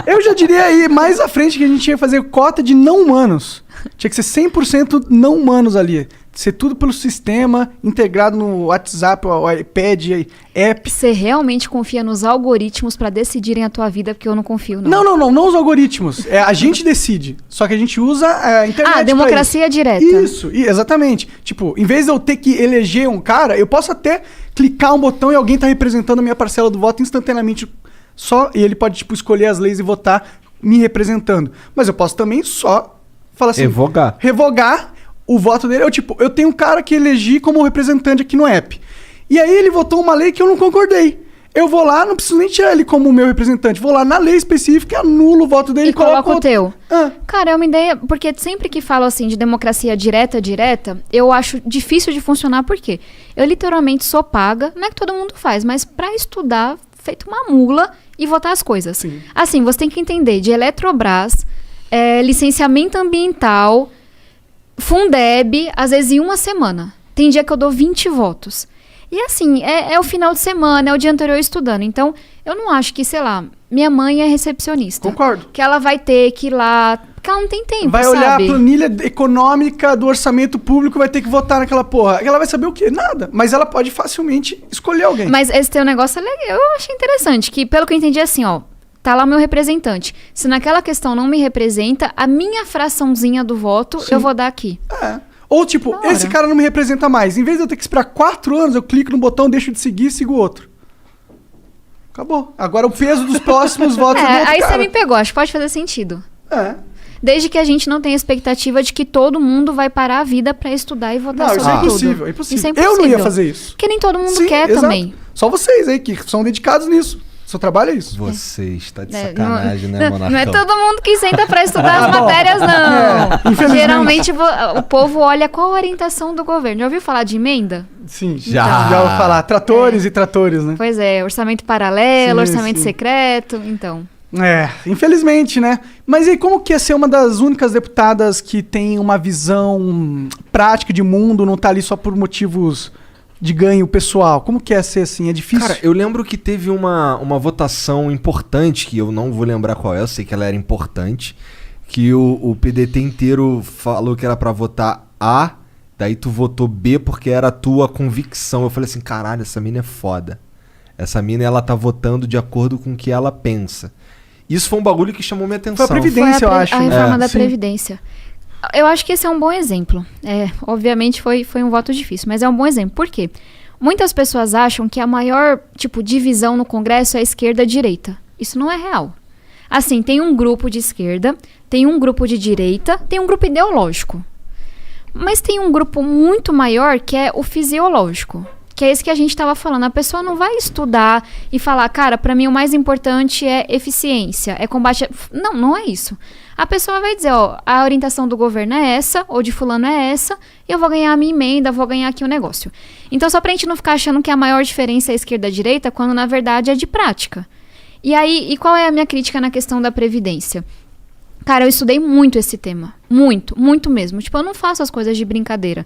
Eu já diria aí mais à frente que a gente ia fazer cota de não humanos. Tinha que ser 100% não humanos ali. Ser tudo pelo sistema, integrado no WhatsApp, o iPad, app. Você realmente confia nos algoritmos pra decidirem a tua vida? Porque eu não confio, não. Não os algoritmos. A gente decide. Só que a gente usa a internet. Ah, democracia direta. Isso, exatamente. Tipo, em vez de eu ter que eleger um cara, eu posso até clicar um botão e alguém tá representando a minha parcela do voto instantaneamente só, e ele pode, tipo, escolher as leis e votar me representando. Mas eu posso também só falar assim... Revogar o voto dele. Eu tenho um cara que elegi como representante aqui no app. E aí ele votou uma lei que eu não concordei. Eu vou lá, não preciso nem tirar ele como meu representante. Vou lá na lei específica, anulo o voto dele e coloco o teu. Ah. Cara, é uma ideia... Porque sempre que falo assim de democracia direta, eu acho difícil de funcionar. Por quê? Eu literalmente sou paga. Não é que todo mundo faz, mas pra estudar, feito uma mula e votar as coisas. Sim. Assim, você tem que entender de Eletrobras, licenciamento ambiental, Fundeb, às vezes em uma semana. Tem dia que eu dou 20 votos. E assim, é o final de semana, é o dia anterior estudando. Então, eu não acho que, sei lá, minha mãe é recepcionista. Concordo. Que ela vai ter que ir lá... Porque ela não tem tempo, vai sabe? olhar a planilha econômica do orçamento público, vai ter que votar naquela porra. Ela vai saber o quê? Nada. Mas ela pode facilmente escolher alguém. Mas esse teu negócio é legal. Eu achei interessante. Que, pelo que eu entendi, assim, ó... Tá lá o meu representante. Se naquela questão não me representa, a minha fraçãozinha do voto, eu vou dar aqui. Ou tipo, esse cara não me representa mais. Em vez de eu ter que esperar 4 anos, eu clico no botão, deixo de seguir e sigo o outro. Acabou. Agora o peso dos próximos votos é do outro aí cara. você me pegou. Acho que pode fazer sentido. Desde que a gente não tenha expectativa de que todo mundo vai parar a vida pra estudar e votar sobre tudo. Impossível, impossível. Eu não ia fazer isso. Porque nem todo mundo quer também. Só vocês aí que são dedicados nisso. Seu trabalho é isso. Você está de sacanagem, né, Monarcão? Não é todo mundo que senta pra estudar as matérias, não. Geralmente o povo olha qual a orientação do governo. Já ouviu falar de emenda? Sim, já ouviu falar. Tratores e tratores, né? Pois é, orçamento paralelo, orçamento secreto, então... Infelizmente, né? Mas e aí, como que é ser uma das únicas deputadas que tem uma visão prática de mundo, não tá ali só por motivos... de ganho pessoal? Como que é ser assim? É difícil? Cara, eu lembro que teve uma votação importante, que eu não vou lembrar qual é, eu sei que ela era importante, que o PDT inteiro falou que era pra votar A, daí tu votou B porque era a tua convicção. Eu falei assim, caralho, essa mina é foda. Essa mina, ela tá votando de acordo com o que ela pensa. Isso foi um bagulho que chamou minha atenção. Foi a Previdência, eu acho. A reforma da Previdência. Eu acho que esse é um bom exemplo. Obviamente foi um voto difícil, mas é um bom exemplo. Por quê? Muitas pessoas acham que a maior, divisão no Congresso é esquerda-direita. Isso não é real. Assim, tem um grupo de esquerda, tem um grupo de direita, tem um grupo ideológico. Mas tem um grupo muito maior que é o fisiológico. Que é esse que a gente estava falando. A pessoa não vai estudar e falar, cara, pra mim o mais importante é eficiência, é combate... Não é isso. A pessoa vai dizer, ó, a orientação do governo é essa, ou de fulano é essa, e eu vou ganhar a minha emenda, vou ganhar aqui o negócio. Então, só pra gente não ficar achando que a maior diferença é esquerda-direita, quando na verdade é de prática. E aí, qual é a minha crítica na questão da Previdência? Cara, eu estudei muito esse tema. Muito, muito mesmo. Eu não faço as coisas de brincadeira.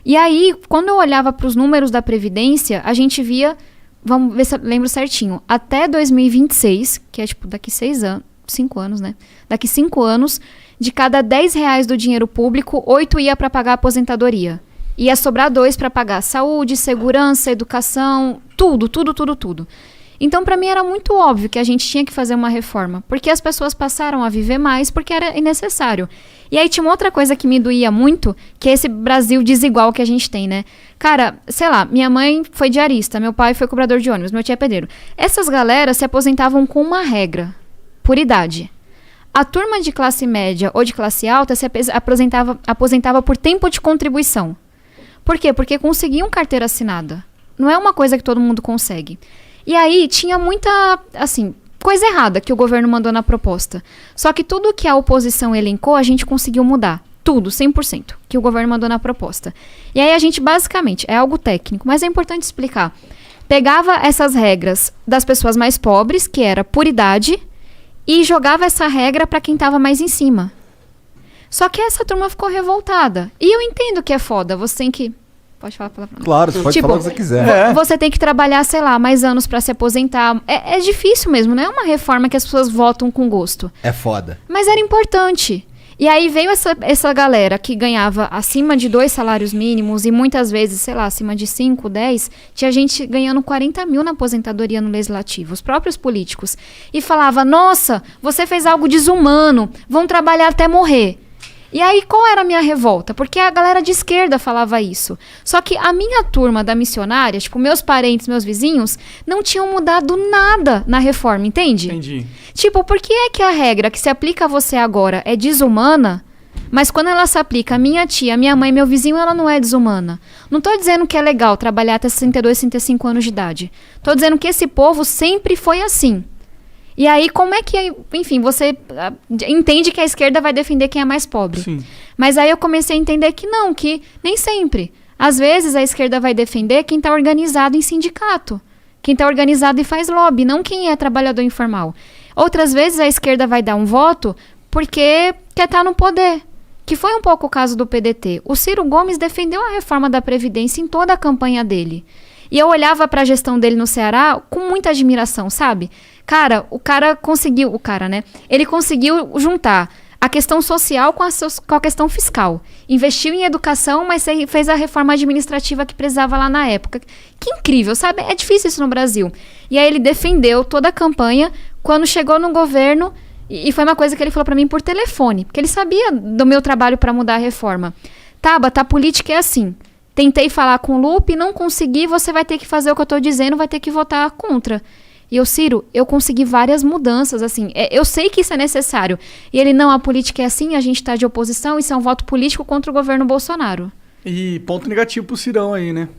E aí, quando eu olhava para os números da Previdência, a gente via, vamos ver se eu lembro certinho, até 2026, que é daqui 5 anos, né? Daqui 5 anos, de cada R$10 do dinheiro público, 8 ia para pagar a aposentadoria. Ia sobrar 2 para pagar saúde, segurança, educação, tudo. Então, para mim, era muito óbvio que a gente tinha que fazer uma reforma, porque as pessoas passaram a viver mais porque era necessário. E aí tinha uma outra coisa que me doía muito, que é esse Brasil desigual que a gente tem, né? Cara, sei lá, minha mãe foi diarista, meu pai foi cobrador de ônibus, meu tio é pedreiro. Essas galeras se aposentavam com uma regra, por idade. A turma de classe média ou de classe alta se aposentava por tempo de contribuição. Por quê? Porque conseguiam carteira assinada. Não é uma coisa que todo mundo consegue. E aí tinha muita, coisa errada que o governo mandou na proposta. Só que tudo que a oposição elencou, a gente conseguiu mudar. Tudo, 100%, que o governo mandou na proposta. E aí a gente, basicamente, é algo técnico, mas é importante explicar. Pegava essas regras das pessoas mais pobres, que era por idade, e jogava essa regra para quem estava mais em cima. Só que essa turma ficou revoltada. E eu entendo que é foda, você tem que Pode falar palavrão. Claro, você pode Tipo, falar o que você quiser. Você tem que trabalhar, sei lá, mais anos pra se aposentar. É difícil mesmo, não é uma reforma que as pessoas votam com gosto. É foda. Mas era importante. E aí veio essa galera que ganhava acima de 2 salários mínimos e muitas vezes, sei lá, acima de 5, 10, tinha gente ganhando 40 mil na aposentadoria no legislativo, os próprios políticos. E falava, nossa, você fez algo desumano, vão trabalhar até morrer. E aí, qual era a minha revolta? Porque a galera de esquerda falava isso. Só que a minha turma da missionária, tipo, meus parentes, meus vizinhos, não tinham mudado nada na reforma, entende? Entendi. Tipo, por que é que a regra que se aplica a você agora é desumana, mas quando ela se aplica a minha tia, a minha mãe, meu vizinho, ela não é desumana? Não tô dizendo que é legal trabalhar até 62, 65 anos de idade. Tô dizendo que esse povo sempre foi assim. E aí, como é que, enfim, você entende que a esquerda vai defender quem é mais pobre. Sim. Mas aí eu comecei a entender que não, que nem sempre. Às vezes a esquerda vai defender quem está organizado em sindicato, quem está organizado e faz lobby, não quem é trabalhador informal. Outras vezes a esquerda vai dar um voto porque quer estar no poder, que foi um pouco o caso do PDT. O Ciro Gomes defendeu a reforma da Previdência em toda a campanha dele. E eu olhava para a gestão dele no Ceará com muita admiração, sabe? Cara, ele conseguiu juntar a questão social com a questão fiscal. Investiu em educação, mas fez a reforma administrativa que precisava lá na época. Que incrível, sabe? É difícil isso no Brasil. E aí ele defendeu toda a campanha. Quando chegou no governo, e foi uma coisa que ele falou para mim por telefone, porque ele sabia do meu trabalho para mudar a reforma. Tabata, a política é assim. Tentei falar com o Lupe, não consegui, você vai ter que fazer o que eu tô dizendo, vai ter que votar contra. E eu, Ciro, eu consegui várias mudanças, assim, eu sei que isso é necessário. E ele, não, a política é assim, a gente tá de oposição, isso é um voto político contra o governo Bolsonaro. E ponto negativo pro Cirão aí, né?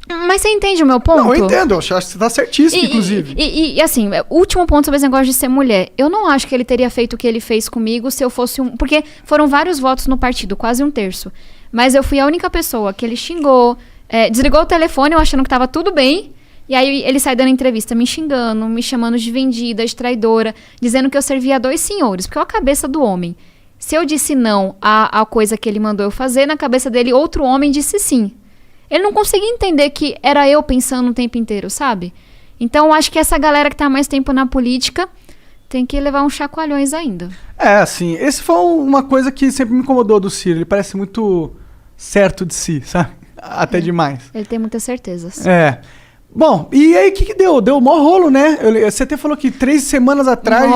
Mas você entende o meu ponto? Não, eu entendo, eu acho que você tá certíssimo, inclusive. E assim, o último ponto sobre esse negócio de ser mulher. Eu não acho que ele teria feito o que ele fez comigo se eu fosse um... Porque foram vários votos no partido, quase 1/3. Mas eu fui a única pessoa que ele xingou, desligou o telefone, eu achando que tava tudo bem. E aí ele sai dando entrevista me xingando, me chamando de vendida, de traidora, dizendo que eu servia a 2 senhores, porque é a cabeça do homem. Se eu disse não à coisa que ele mandou eu fazer, na cabeça dele outro homem disse sim. Ele não conseguia entender que era eu pensando o tempo inteiro, sabe? Então eu acho que essa galera que tá há mais tempo na política tem que levar uns chacoalhões ainda. Assim, esse foi uma coisa que sempre me incomodou do Ciro. Ele parece muito certo de si, sabe? Até demais. Ele tem muitas certezas. Bom, e aí o que deu? Deu mó rolo, né? Você até falou que 3 semanas atrás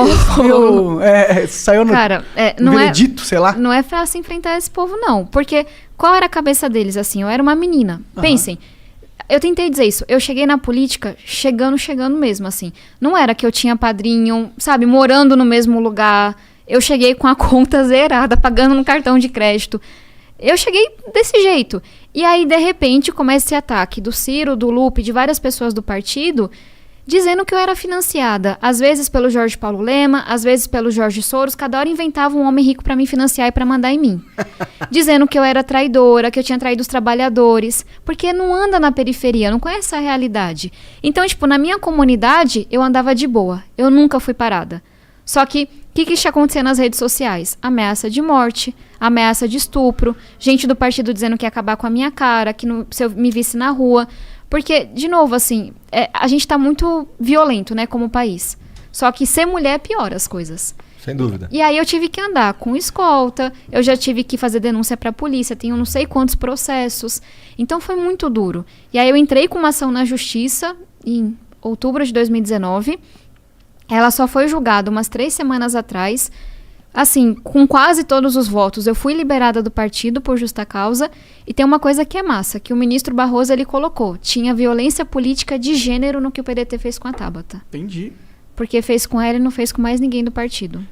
saiu no no veredito, sei lá. Não é fácil enfrentar esse povo, não. Porque qual era a cabeça deles, assim? Eu era uma menina. Pensem, eu tentei dizer isso. Eu cheguei na política chegando mesmo, assim. Não era que eu tinha padrinho, sabe? Morando no mesmo lugar. Eu cheguei com a conta zerada, pagando no cartão de crédito. Eu cheguei desse jeito. E aí, de repente, começa esse ataque do Ciro, do Lupe, de várias pessoas do partido, dizendo que eu era financiada. Às vezes pelo Jorge Paulo Lema, às vezes pelo Jorge Soros. Cada hora inventava um homem rico pra me financiar e pra mandar em mim. Dizendo que eu era traidora, que eu tinha traído os trabalhadores. Porque não anda na periferia, não conhece a realidade. Então, tipo, na minha comunidade, eu andava de boa. Eu nunca fui parada. Só que, o que está acontecendo nas redes sociais? Ameaça de morte, ameaça de estupro, gente do partido dizendo que ia acabar com a minha cara, que se eu me visse na rua. Porque, de novo, assim, a gente tá muito violento, né, como país. Só que ser mulher piora as coisas. Sem dúvida. E aí eu tive que andar com escolta, eu já tive que fazer denúncia pra polícia, tenho não sei quantos processos. Então foi muito duro. E aí eu entrei com uma ação na justiça em outubro de 2019. Ela só foi julgada umas 3 semanas atrás. Assim, com quase todos os votos, eu fui liberada do partido por justa causa. E tem uma coisa que é massa, que o ministro Barroso, ele colocou. Tinha violência política de gênero no que o PDT fez com a Tabata. Entendi. Porque fez com ela e não fez com mais ninguém do partido.